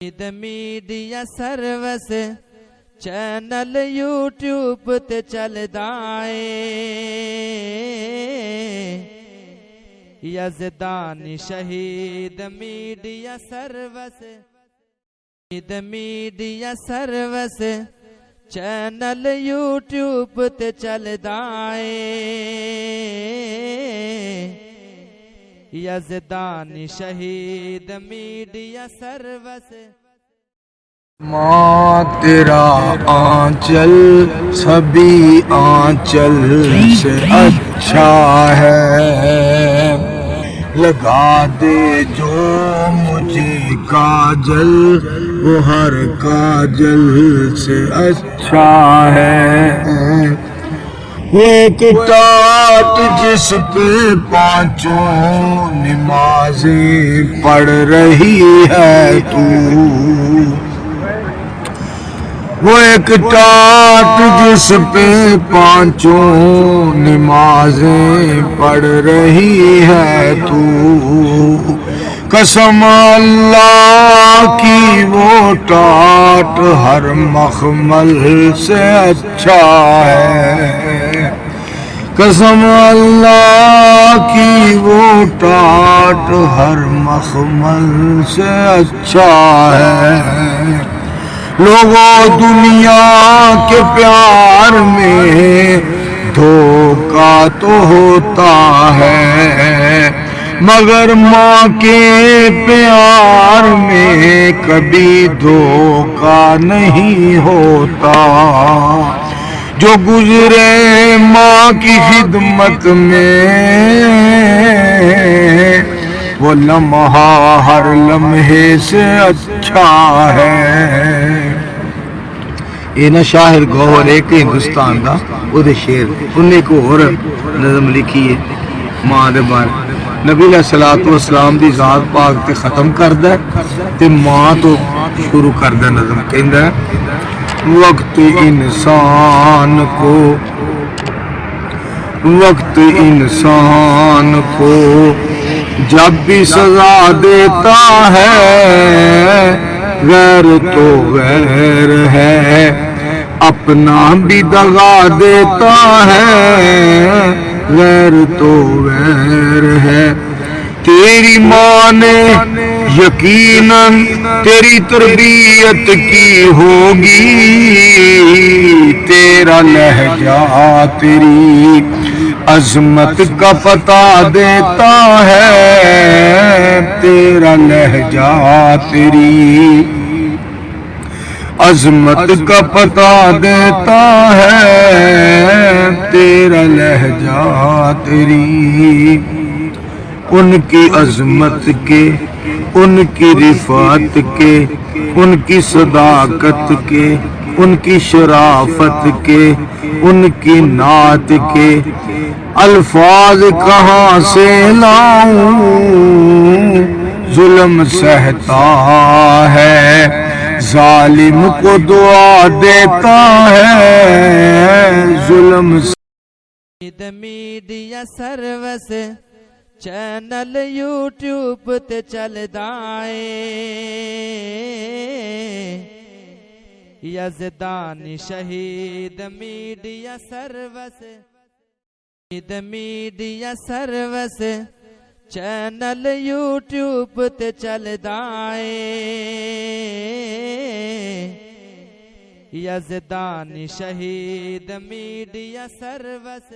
Media service channel YouTube تے چلدا اے یزدانی شہید میڈیا سروس چینل یوٹیوب تے چلدا اے یزدانی شہید میڈیا سروس ماں تیرا آنچل سبھی آنچل سے اچھا ہے، لگا دے جو مجھے کاجل وہ ہر کاجل سے اچھا ہے۔ ایک ٹاٹ جس پہ پانچوں نمازیں پڑھ رہی ہے تو، وہ ایک ٹاٹ جس پہ پانچوں نمازیں پڑھ رہی ہے تو، قسم اللہ کی وہ ٹاٹ ہر مخمل سے اچھا ہے، قسم اللہ کی وہ ٹاٹ ہر مخمل سے اچھا ہے۔ لوگوں دنیا کے پیار میں دھوکا تو ہوتا ہے، مگر ماں کے پیار میں کبھی دھوکا نہیں ہوتا۔ جو گزرے ماں کی خدمت میں وہ لمحہ ہر لمحے سے اچھا ہے۔ یہ نا شاعر گوہر ایک ہندوستان دا وہ دے شعر انہیں ایک اور نظم لکھی ہے ماں دے بارے۔ نبی علیہ الصلوۃ والسلام دی ذات پاک تے ختم کردا ہے تے ماں تو شروع کردا ہے نظم، کہندا ہے وقت انسان کو جب بھی سزا دیتا ہے، غیر تو غیر ہے، اپنا بھی دغا دیتا ہے، غیر تو غیر ہے۔ تیری ماں نے یقیناً تیری تربیت کی ہوگی، تیرا لہجہ تیری عظمت کا پتہ دیتا ہے، تیرا لہجہ تیری عظمت کا پتہ دیتا ہے، تیرا لہجہ تیری ان کی عظمت کے، ان کی رفعت کے، ان کی صداقت کے، ان کی شرافت کے، ان کی نعت کے الفاظ کہاں سے لاؤں؟ ظلم سہتا ہے، ظالم کو دعا دیتا ہے، ظلم میڈیا سروس چینل یوٹیوب تے چلدا اے یزدانی شہید میڈیا سروس چینل یوٹیوب تے چلدا اے یزدانی شہید میڈیا سروس